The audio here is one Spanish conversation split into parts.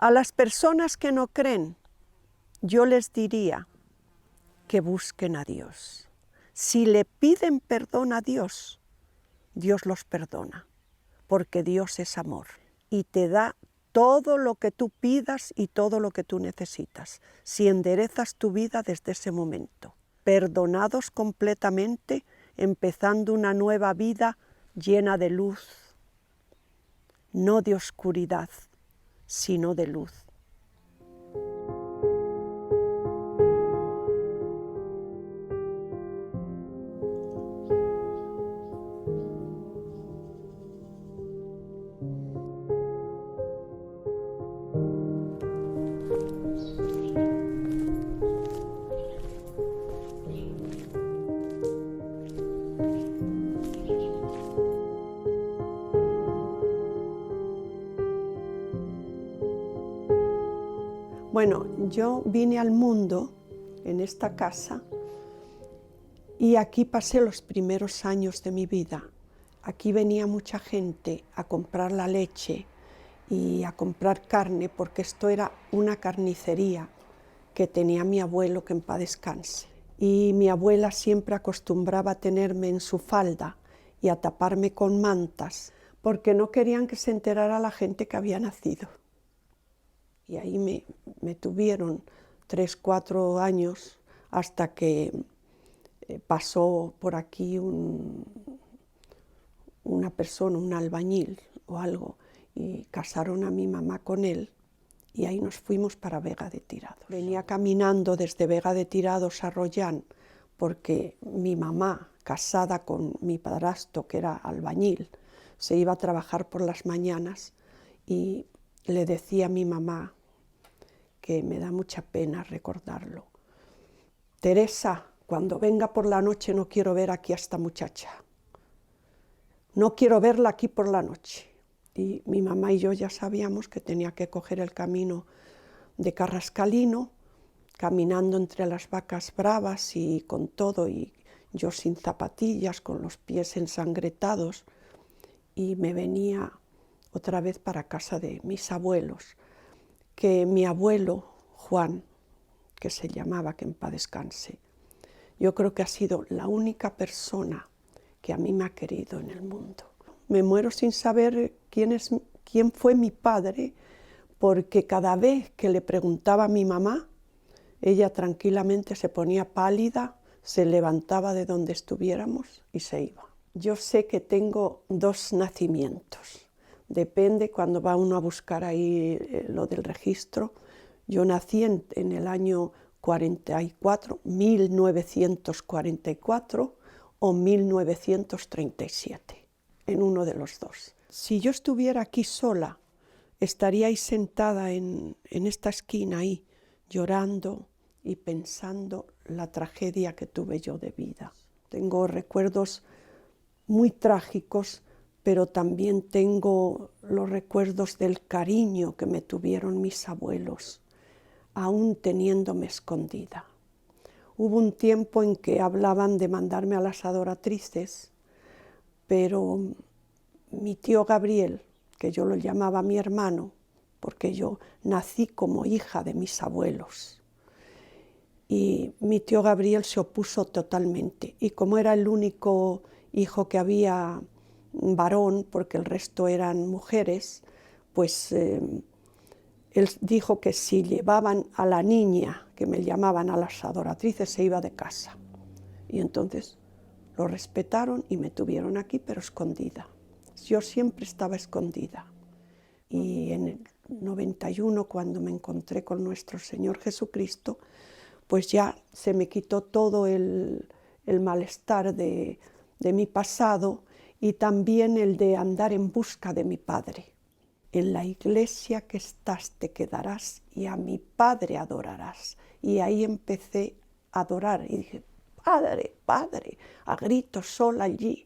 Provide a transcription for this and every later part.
A las personas que no creen, yo les diría que busquen a Dios. Si le piden perdón a Dios, Dios los perdona, porque Dios es amor y te da todo lo que tú pidas y todo lo que tú necesitas, si enderezas tu vida desde ese momento, perdonados completamente, empezando una nueva vida llena de luz, no de oscuridad, sino de luz. Bueno, yo vine al mundo en esta casa y aquí pasé los primeros años de mi vida. Aquí venía mucha gente a comprar la leche y a comprar carne porque esto era una carnicería que tenía mi abuelo, que en paz descanse. Y mi abuela siempre acostumbraba a tenerme en su falda y a taparme con mantas porque no querían que se enterara la gente que había nacido. Y ahí me tuvieron 3, 4 años hasta que pasó por aquí una persona, un albañil o algo, y casaron a mi mamá con él y ahí nos fuimos para Vega de Tirados. Venía caminando desde Vega de Tirados a Rollán porque mi mamá, casada con mi padrastro, que era albañil, se iba a trabajar por las mañanas y le decía a mi mamá, que me da mucha pena recordarlo: Teresa, cuando venga por la noche no quiero ver aquí a esta muchacha. No quiero verla aquí por la noche. Y mi mamá y yo ya sabíamos que tenía que coger el camino de Carrascalino, caminando entre las vacas bravas y con todo, y yo sin zapatillas, con los pies ensangrentados, y me venía otra vez para casa de mis abuelos, que mi abuelo Juan, que se llamaba, que en paz descanse, yo creo que ha sido la única persona que a mí me ha querido en el mundo. Me muero sin saber quién fue mi padre, porque cada vez que le preguntaba a mi mamá, ella tranquilamente se ponía pálida, se levantaba de donde estuviéramos y se iba. Yo sé que tengo 2 nacimientos. Depende cuando va uno a buscar ahí lo del registro. Yo nací en el año 44, 1944 o 1937, en uno de los dos. Si yo estuviera aquí sola, estaría ahí sentada en esta esquina ahí, llorando y pensando la tragedia que tuve yo de vida. Tengo recuerdos muy trágicos, pero también tengo los recuerdos del cariño que me tuvieron mis abuelos, aún teniéndome escondida. Hubo un tiempo en que hablaban de mandarme a las adoratrices, pero mi tío Gabriel, que yo lo llamaba mi hermano, porque yo nací como hija de mis abuelos, y mi tío Gabriel se opuso totalmente, y como era el único hijo que había varón, porque el resto eran mujeres, pues él dijo que si llevaban a la niña, que me llamaban a las adoratrices, se iba de casa. Y entonces lo respetaron y me tuvieron aquí, pero escondida. Yo siempre estaba escondida. Y en el 91, cuando me encontré con nuestro Señor Jesucristo, pues ya se me quitó todo el malestar de mi pasado y también el de andar en busca de mi Padre. En la iglesia que estás te quedarás y a mi Padre adorarás. Y ahí empecé a adorar y dije, Padre, Padre, a gritos sola allí.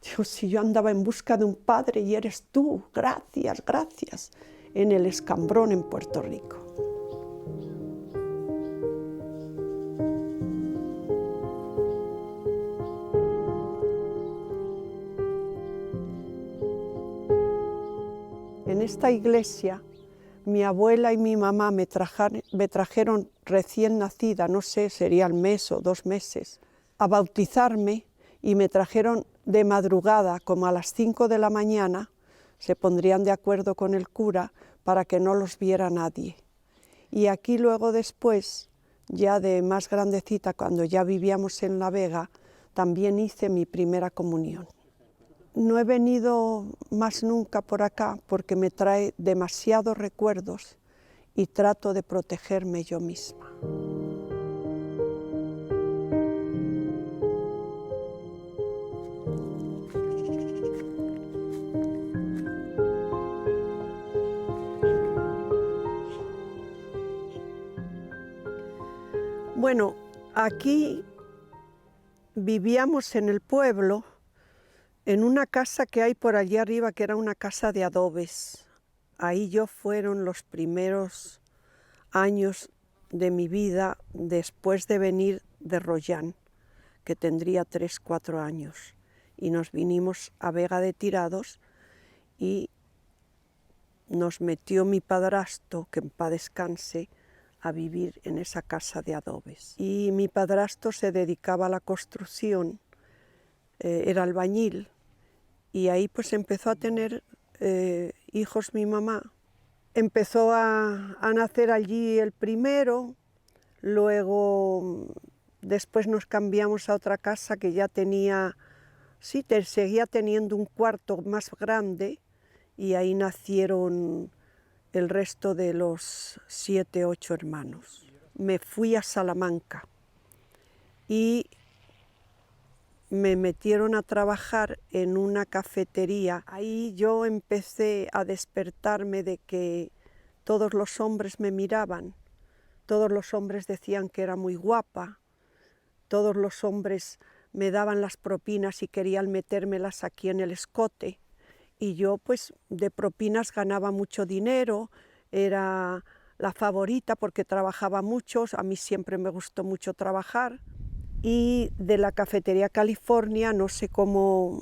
Digo, si yo andaba en busca de un Padre y eres tú, gracias, gracias, en el Escambrón en Puerto Rico. En esta iglesia Mi abuela y mi mamá me trajeron recién nacida, no sé, sería el mes o 2 meses, a bautizarme, y me trajeron de madrugada, como a las 5 de la mañana, se pondrían de acuerdo con el cura para que no los viera nadie. Y aquí luego después, ya de más grandecita, cuando ya vivíamos en La Vega, también hice mi primera comunión. No he venido más nunca por acá porque me trae demasiados recuerdos y trato de protegerme yo misma. Bueno, aquí vivíamos en el pueblo, en una casa que hay por allí arriba, que era una casa de adobes. Ahí fueron los primeros años de mi vida después de venir de Rollán, que tendría 3, 4 años. Y nos vinimos a Vega de Tirados y nos metió mi padrastro, que en paz descanse, a vivir en esa casa de adobes. Y mi padrastro se dedicaba a la construcción, era albañil, y ahí pues empezó a tener hijos mi mamá. Empezó a nacer allí el primero, luego después nos cambiamos a otra casa que ya tenía, sí, seguía teniendo un cuarto más grande, y ahí nacieron el resto de los 7, 8 hermanos. Me fui a Salamanca y me metieron a trabajar en una cafetería. Ahí yo empecé a despertarme de que todos los hombres me miraban, todos los hombres decían que era muy guapa, todos los hombres me daban las propinas y querían metérmelas aquí en el escote. Y yo pues de propinas ganaba mucho dinero, era la favorita porque trabajaba mucho, a mí siempre me gustó mucho trabajar. Y de la cafetería California, no sé cómo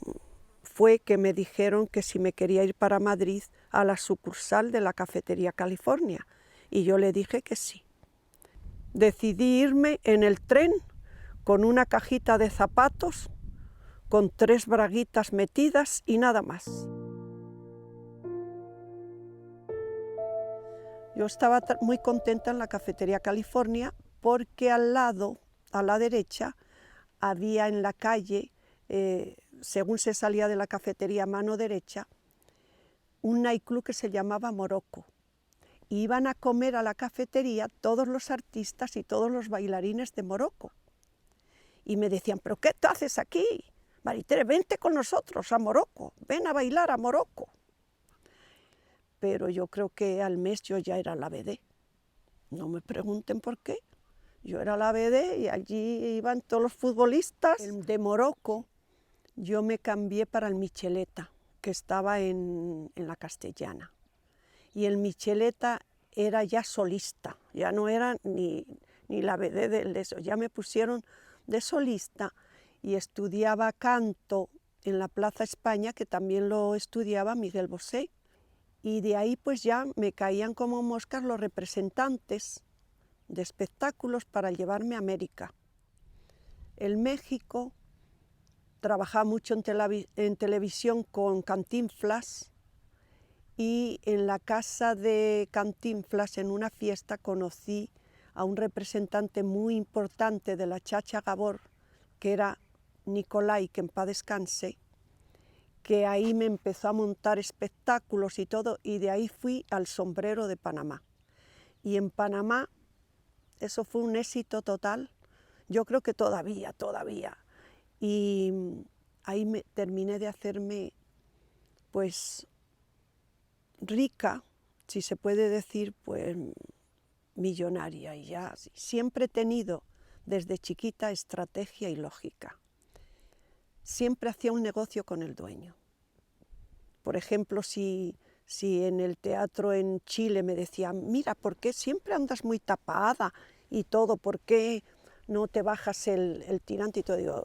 fue que me dijeron que si me quería ir para Madrid a la sucursal de la cafetería California. Y yo le dije que sí. Decidí irme en el tren con una cajita de zapatos, con 3 braguitas metidas y nada más. Yo estaba muy contenta en la cafetería California porque al lado, a la derecha, había en la calle, según se salía de la cafetería a mano derecha, un nightclub que se llamaba Morocco. Iban a comer a la cafetería todos los artistas y todos los bailarines de Morocco. Y me decían, ¿pero qué te haces aquí? Maritere, vente con nosotros a Morocco, ven a bailar a Morocco. Pero yo creo que al mes yo ya era la vedette. No me pregunten por qué. Yo era la vedette y allí iban todos los futbolistas. De Morocco yo me cambié para el Micheleta, que estaba en la Castellana. Y el Micheleta era ya solista, ya no era ni la vedette de eso. Ya me pusieron de solista y estudiaba canto en la Plaza España, que también lo estudiaba Miguel Bosé. Y de ahí pues ya me caían como moscas los representantes de espectáculos para llevarme a América. En México trabajaba mucho en televisión con Cantinflas, y en la casa de Cantinflas, en una fiesta, conocí a un representante muy importante de la Chacha Gabor, que era Nicolai, que en paz descanse, que ahí me empezó a montar espectáculos y todo, y de ahí fui al Sombrero de Panamá. Y en Panamá eso fue un éxito total, yo creo que todavía. Y ahí terminé de hacerme, pues, rica, si se puede decir, pues, millonaria. Y ya siempre he tenido, desde chiquita, estrategia y lógica. Siempre hacía un negocio con el dueño. Por ejemplo, si en el teatro en Chile me decían, mira, ¿por qué siempre andas muy tapada y todo? ¿Por qué no te bajas el tirante? Y todo, digo,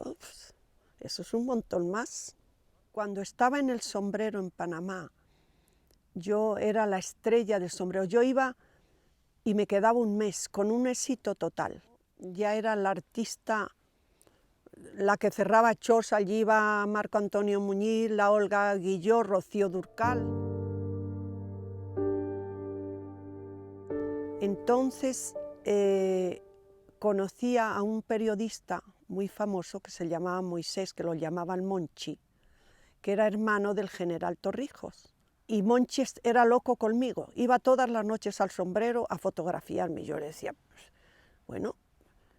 eso es un montón más. Cuando estaba en el Sombrero en Panamá, yo era la estrella del sombrero. Yo iba y me quedaba un mes con un éxito total. Ya era la artista, la que cerraba shows, allí iba Marco Antonio Muñiz, la Olga Guilló, Rocío Dúrcal. Entonces conocía a un periodista muy famoso que se llamaba Moisés, que lo llamaban Monchi, que era hermano del general Torrijos. Y Monchi era loco conmigo, iba todas las noches al sombrero a fotografiarme. Yo le decía, pues, bueno,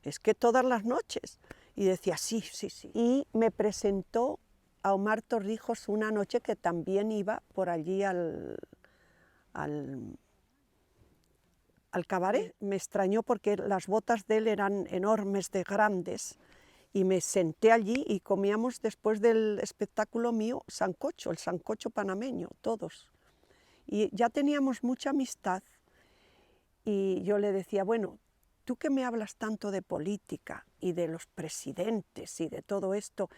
es que todas las noches. Y decía, sí, sí, sí. Y me presentó a Omar Torrijos una noche que también iba por allí al cabaret. Me extrañó porque las botas de él eran enormes, de grandes, y me senté allí y comíamos después del espectáculo mío sancocho, el sancocho panameño, todos. Y ya teníamos mucha amistad y yo le decía, bueno, tú que me hablas tanto de política y de los presidentes y de todo esto,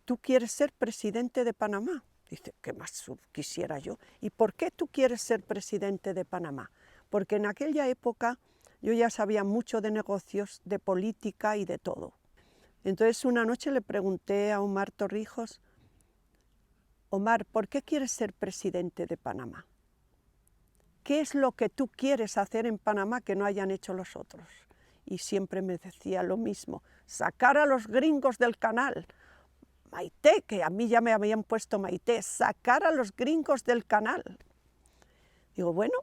¿tú quieres ser presidente de Panamá? Dice, ¿qué más quisiera yo? ¿Y por qué tú quieres ser presidente de Panamá? Porque en aquella época yo ya sabía mucho de negocios, de política y de todo. Entonces una noche le pregunté a Omar Torrijos, Omar, ¿por qué quieres ser presidente de Panamá? ¿Qué es lo que tú quieres hacer en Panamá que no hayan hecho los otros? Y siempre me decía lo mismo, sacar a los gringos del canal. Maite, que a mí ya me habían puesto Maite, sacar a los gringos del canal. Digo, bueno,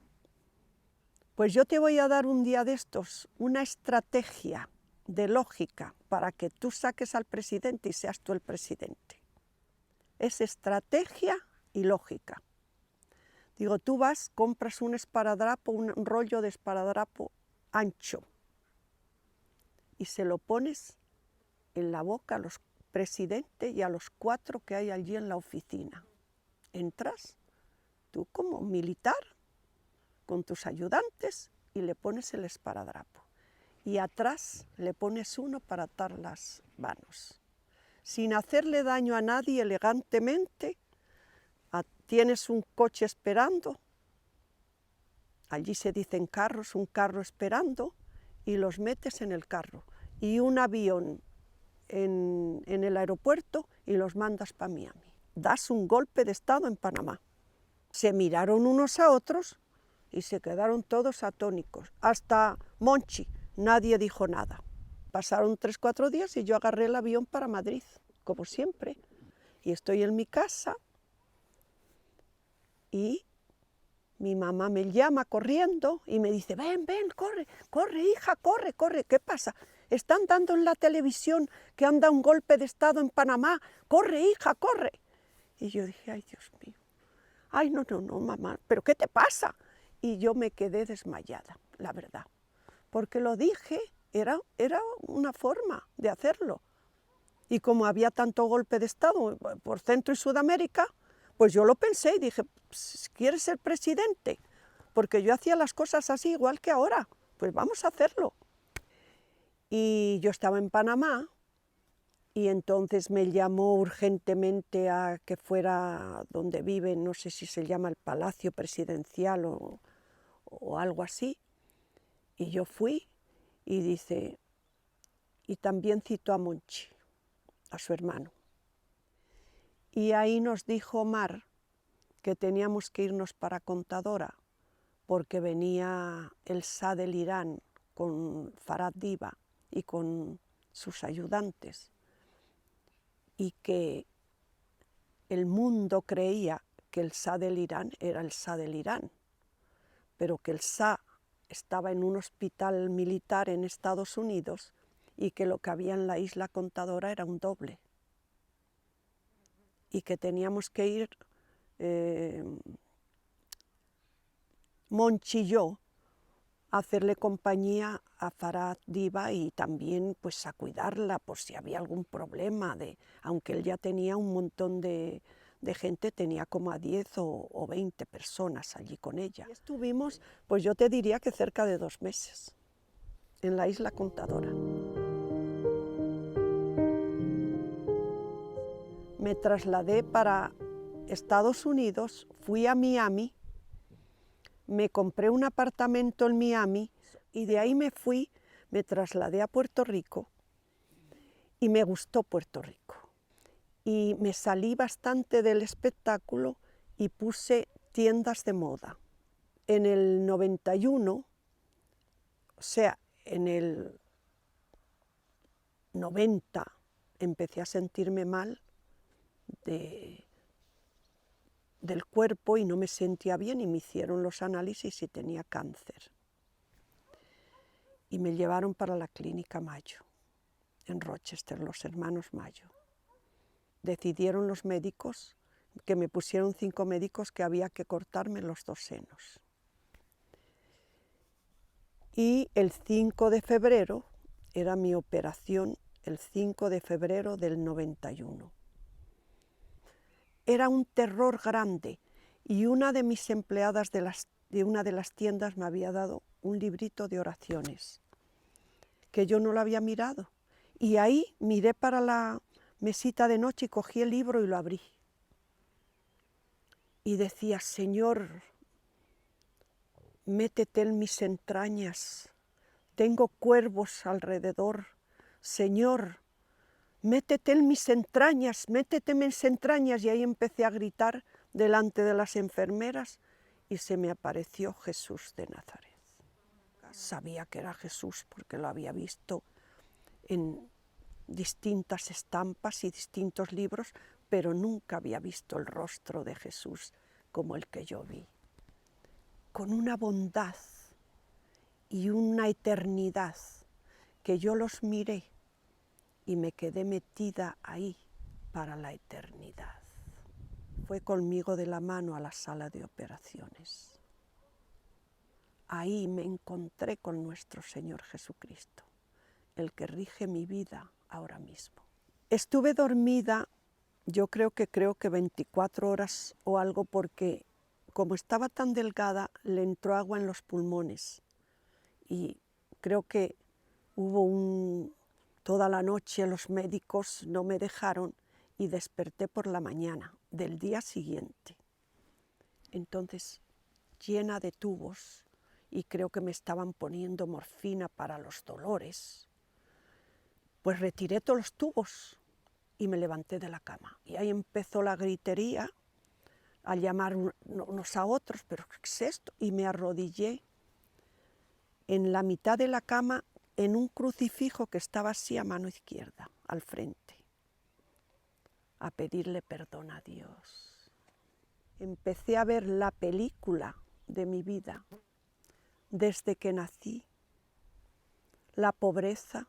pues yo te voy a dar un día de estos una estrategia de lógica para que tú saques al presidente y seas tú el presidente. Es estrategia y lógica. Digo, tú vas, compras un esparadrapo, un rollo de esparadrapo ancho y se lo pones en la boca a los presidentes y a los 4 que hay allí en la oficina. Entras, tú como militar, con tus ayudantes y le pones el esparadrapo. Y atrás le pones uno para atar las manos. Sin hacerle daño a nadie, elegantemente, tienes un coche esperando, allí se dicen carros, un carro esperando, y los metes en el carro. Y un avión en el aeropuerto y los mandas para Miami. Das un golpe de estado en Panamá. Se miraron unos a otros y se quedaron todos atónicos. Hasta Monchi, nadie dijo nada. Pasaron 3 o 4 días y yo agarré el avión para Madrid, como siempre. Y estoy en mi casa y mi mamá me llama corriendo y me dice, ven, ven, corre, corre, hija, corre, corre. ¿Qué pasa? Están dando en la televisión que anda un golpe de estado en Panamá. Corre, hija, corre. Y yo dije, ay, Dios mío. Ay, no, no, no, mamá, ¿pero qué te pasa? Y yo me quedé desmayada, la verdad. Porque lo dije, era una forma de hacerlo. Y como había tanto golpe de estado por Centro y Sudamérica, pues yo lo pensé y dije, ¿quieres ser presidente? Porque yo hacía las cosas así igual que ahora, pues vamos a hacerlo. Y yo estaba en Panamá y entonces me llamó urgentemente a que fuera donde vive, no sé si se llama el Palacio Presidencial o algo así. Y yo fui y dice, y también citó a Monchi, a su hermano. Y ahí nos dijo Omar que teníamos que irnos para Contadora porque venía el Shah del Irán con Farhad Diba y con sus ayudantes y que el mundo creía que el Shah del Irán era el Shah del Irán, pero que el Shah estaba en un hospital militar en Estados Unidos y que lo que había en la isla Contadora era un doble y que teníamos que ir Monchi y yo a hacerle compañía a Farhad Diba y también pues a cuidarla por si había algún problema, aunque él ya tenía un montón de gente, tenía como a 10 o 20 personas allí con ella. Y estuvimos, pues yo te diría que cerca de 2 meses en la isla Contadora. Me trasladé para Estados Unidos, fui a Miami me compré un apartamento en Miami y de ahí me fui, me trasladé a Puerto Rico y me gustó Puerto Rico. Y me salí bastante del espectáculo y puse tiendas de moda. En el 91, o sea, en el 90 empecé a sentirme mal del cuerpo y no me sentía bien y me hicieron los análisis y tenía cáncer. Y me llevaron para la clínica Mayo, en Rochester, los hermanos Mayo. Decidieron los médicos, que me pusieron 5 médicos, que había que cortarme los 2 senos. Y el 5 de febrero, era mi operación, el 5 de febrero del 91. Era un terror grande y una de mis empleadas de una de las tiendas me había dado un librito de oraciones, que yo no lo había mirado. Y ahí miré para la mesita de noche y cogí el libro y lo abrí. Y decía, Señor, métete en mis entrañas, tengo cuervos alrededor. Señor, métete en mis entrañas, métete en mis entrañas. Y ahí empecé a gritar delante de las enfermeras y se me apareció Jesús de Nazaret. Sabía que era Jesús porque lo había visto en distintas estampas y distintos libros, pero nunca había visto el rostro de Jesús como el que yo vi, con una bondad y una eternidad que yo los miré y me quedé metida ahí para la eternidad. Fue conmigo de la mano a la sala de operaciones. Ahí me encontré con nuestro Señor Jesucristo, el que rige mi vida ahora mismo. Estuve dormida, yo creo que 24 horas o algo, porque como estaba tan delgada, le entró agua en los pulmones. Y creo que hubo toda la noche los médicos no me dejaron y desperté por la mañana del día siguiente. Entonces, llena de tubos, y creo que me estaban poniendo morfina para los dolores, pues retiré todos los tubos y me levanté de la cama. Y ahí empezó la gritería, a llamar unos a otros, pero ¿qué es esto? Y me arrodillé en la mitad de la cama en un crucifijo que estaba así a mano izquierda, al frente, a pedirle perdón a Dios. Empecé a ver la película de mi vida desde que nací, la pobreza,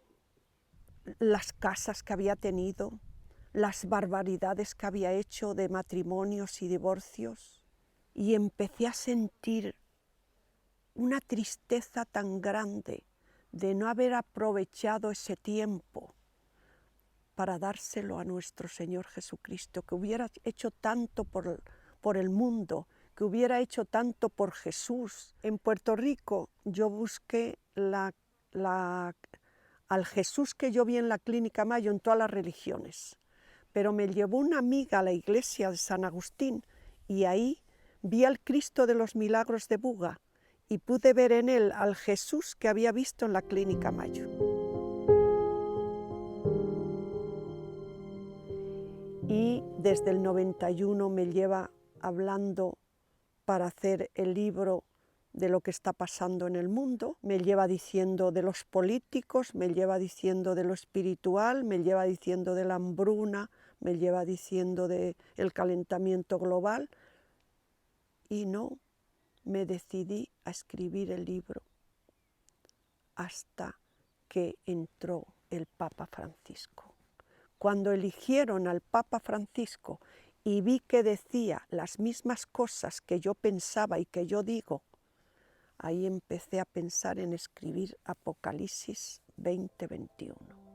las casas que había tenido, las barbaridades que había hecho de matrimonios y divorcios, y empecé a sentir una tristeza tan grande de no haber aprovechado ese tiempo para dárselo a nuestro Señor Jesucristo, que hubiera hecho tanto por el mundo, que hubiera hecho tanto por Jesús. En Puerto Rico yo busqué al Jesús que yo vi en la Clínica Mayo en todas las religiones, pero me llevó una amiga a la iglesia de San Agustín y ahí vi al Cristo de los Milagros de Buga y pude ver en él al Jesús que había visto en la Clínica Mayo. Y desde el 91 me lleva hablando para hacer el libro de lo que está pasando en el mundo, me lleva diciendo de los políticos, me lleva diciendo de lo espiritual, me lleva diciendo de la hambruna, me lleva diciendo del calentamiento global, y no me decidí a escribir el libro hasta que entró el Papa Francisco. Cuando eligieron al Papa Francisco y vi que decía las mismas cosas que yo pensaba y que yo digo, ahí empecé a pensar en escribir Apocalipsis 20:21.